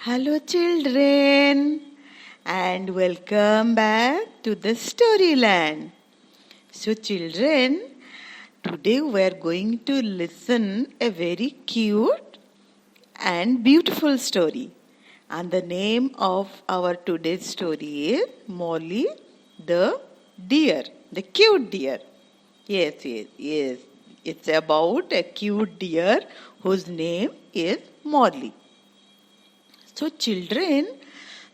Hello, children, and welcome back to the Storyland. So, children, today we are going to listen a very cute and beautiful story. And the name of our today's story is Molly the deer, the cute deer. Yes. It's about a cute deer whose name is Molly. So, children,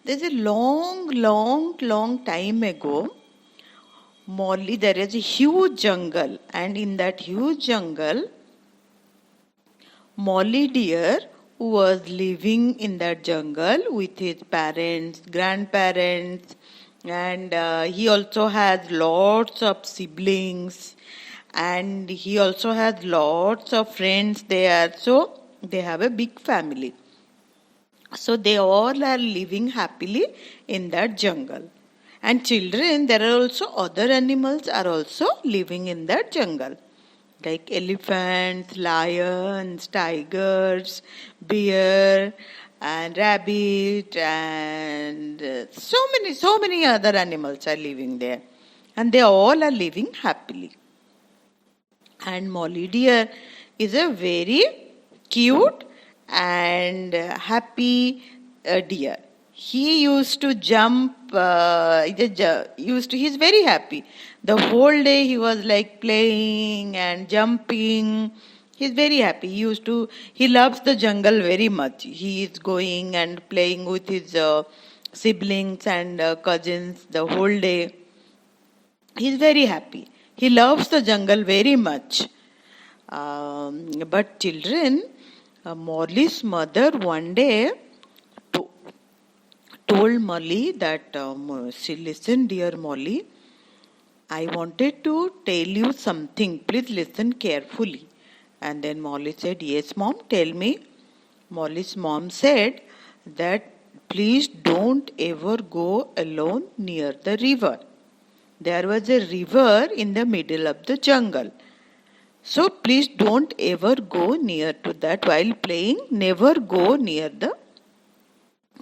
there's a long time ago, there is a huge jungle, and in that huge jungle, Molly deer was living in that jungle with his parents, grandparents, and he also has lots of siblings, and he also has lots of friends there. So, they have a big family. So they all are living happily in that jungle. And children, there are also other animals are also living in that jungle. Like elephants, lions, tigers, bear, and rabbit, and so many other animals are living there. And they all are living happily. And Molly deer is a very cute and happy deer. He used to jump. He's very happy. The whole day he was like playing and jumping. He's very happy. He loves the jungle very much. He is going and playing with his siblings and cousins the whole day. He's very happy. He loves the jungle very much. But children, Molly's mother one day told Molly that, listen, dear Molly, I wanted to tell you something. Please listen carefully. And then Molly said, yes, mom, tell me. Molly's mom said that please don't ever go alone near the river. There was a river in the middle of the jungle. So please don't ever go near to that while playing. Never go near the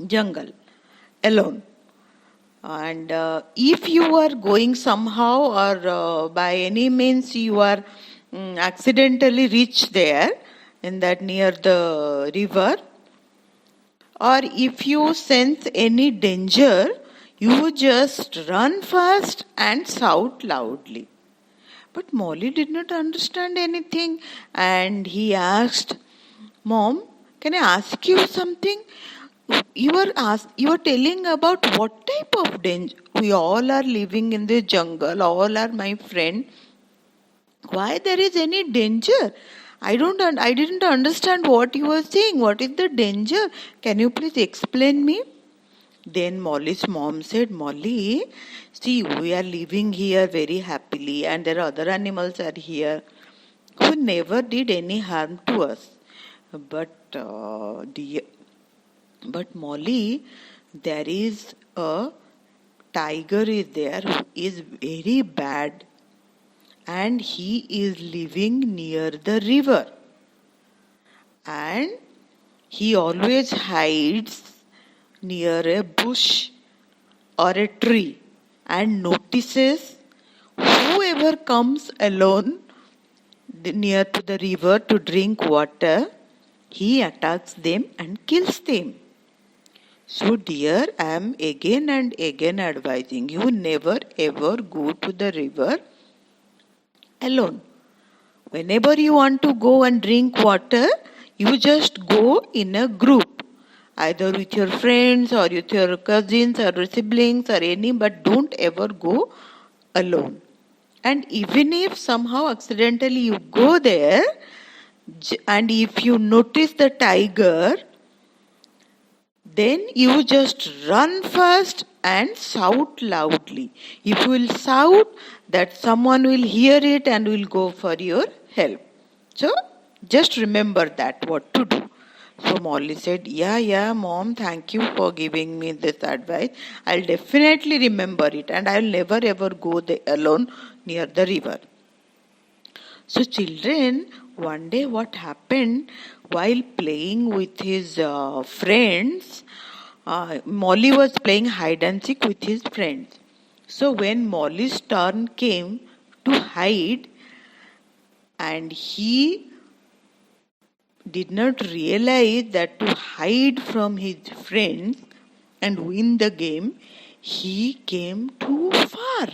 jungle alone. And if you are going somehow or by any means you are accidentally reach there in that near the river, or if you sense any danger, you just run fast and shout loudly. But Molly did not understand anything and he asked, Mom, can I ask you something? You are telling about what type of danger? We all are living in the jungle, all are my friend. Why there is any danger? I didn't understand what you were saying. What is the danger? Can you please explain me? Then Molly's mom said, Molly, see, we are living here very happily and there are other animals are here who never did any harm to us. But Molly, there is a tiger is there who is very bad and he is living near the river. And he always hides near a bush or a tree and notices whoever comes alone near to the river to drink water, he attacks them and kills them. So dear, I am again and again advising you, never ever go to the river alone. Whenever you want to go and drink water, you just go in a group. Either with your friends or with your cousins or siblings or any, but don't ever go alone. And even if somehow accidentally you go there, and if you notice the tiger, then you just run fast and shout loudly. If you will shout, that someone will hear it and will go for your help. So, just remember that, what to do. So Molly said, yeah, mom, thank you for giving me this advice. I'll definitely remember it and I'll never ever go alone near the river. So children, one day what happened, while playing with his friends, Molly was playing hide and seek with his friends. So when Molly's turn came to hide, and he did not realize that to hide from his friends and win the game, he came too far.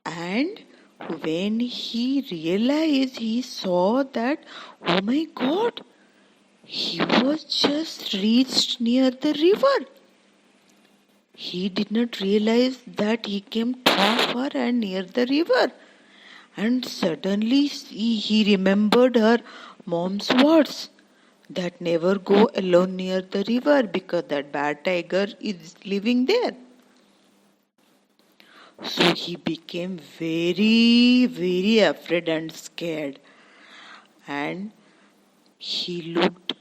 And when he realized, he saw that, oh my God, he was just reached near the river. He did not realize that he came too far and near the river. And suddenly he remembered her mom's words that never go alone near the river because that bad tiger is living there. So he became very, very afraid and scared. And he looked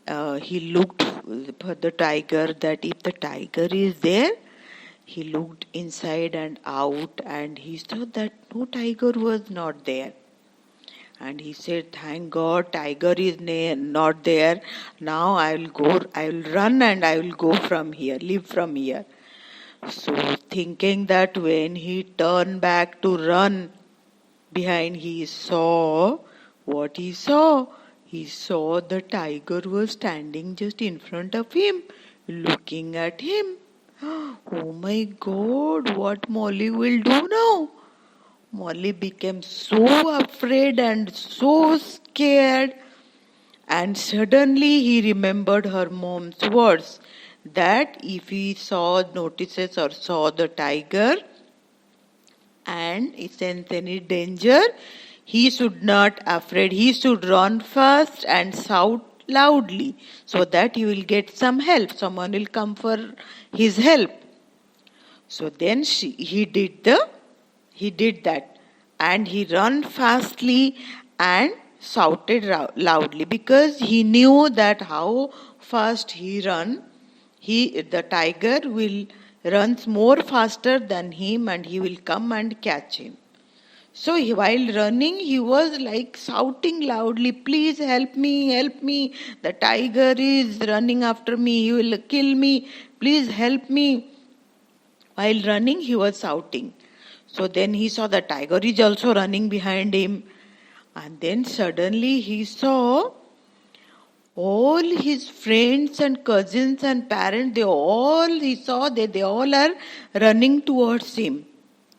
for the tiger, that if the tiger is there. He looked inside and out, and he saw that no tiger was not there. And he said, thank God, tiger is not there. Now I will run and I will go from here, leave from here. So thinking that when he turned back to run behind, he saw what he saw. He saw the tiger was standing just in front of him, looking at him. Oh my God, what Molly will do now? Molly became so afraid and so scared, and suddenly he remembered her mom's words that if he notices or saw the tiger and he sensed any danger, he should not afraid. He should run fast and shout loudly so that he will get some help. Someone will come for his help. So then he did that, and he ran fastly and shouted loudly because he knew that how fast he run, the tiger will runs more faster than him and he will come and catch him. So while running, he was like shouting loudly, please help me, the tiger is running after me, he will kill me, please help me. While running, he was shouting. So then he saw the tiger is also running behind him. And then suddenly he saw all his friends and cousins and parents, they all are running towards him.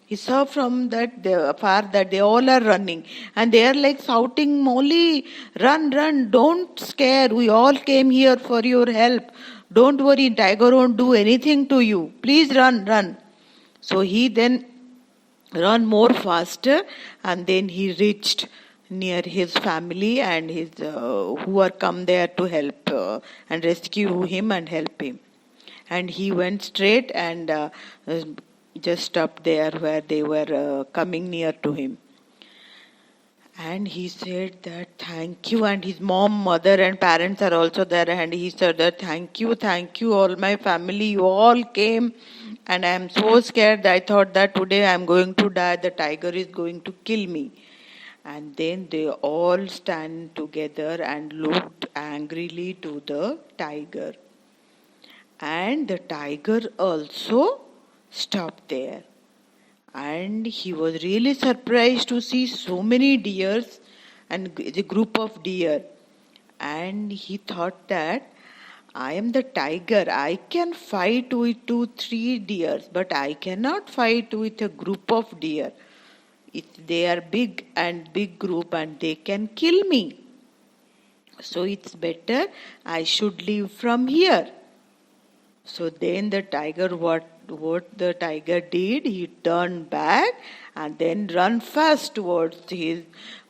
He saw from far that they all are running. And they are like shouting, Molly, run, don't scare. We all came here for your help. Don't worry, tiger won't do anything to you. Please run. So he then ran more faster, and then he reached near his family and his who are come there to help and rescue him and help him. And he went straight and just up there where they were coming near to him. And he said that thank you, and his mother and parents are also there, and he said that thank you, all my family, you all came, and I am so scared. I thought that today I am going to die, the tiger is going to kill me. And then they all stand together and looked angrily to the tiger. And the tiger also stopped there. And he was really surprised to see so many deers and the group of deer. And he thought that I am the tiger. I can fight with 2-3 deers, but I cannot fight with a group of deer. They are big group and they can kill me. So it's better I should leave from here. So then the tiger, what the tiger did, he turned back and then run fast towards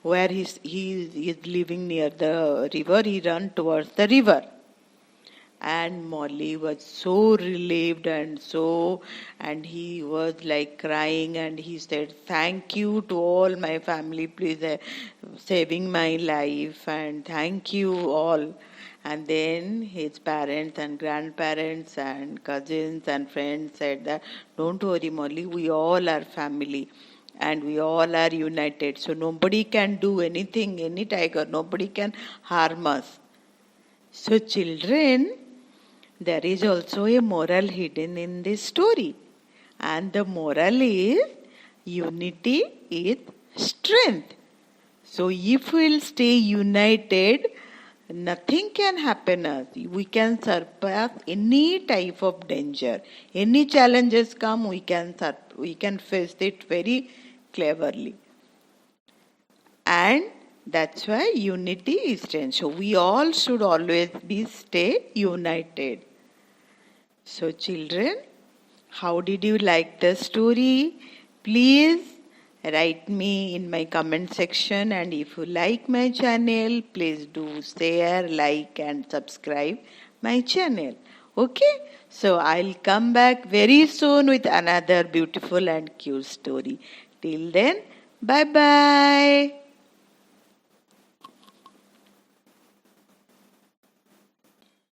where he is living near the river. He ran towards the river. And Molly was so relieved and he was like crying, and he said, thank you to all my family, please saving my life, and thank you all. And then his parents and grandparents and cousins and friends said that, don't worry, Molly, we all are family and we all are united. So nobody can do anything, any tiger, nobody can harm us. So children, there is also a moral hidden in this story. And the moral is unity is strength. So if we'll stay united, nothing can happen us. We can surpass any type of danger. Any challenges come, we can face it very cleverly. And that's why unity is strength. So we all should always stay united. So children, how did you like the story? Please write me in my comment section, and if you like my channel, please do share, like and subscribe my channel. Okay? So I'll come back very soon with another beautiful and cute story. Till then, bye bye.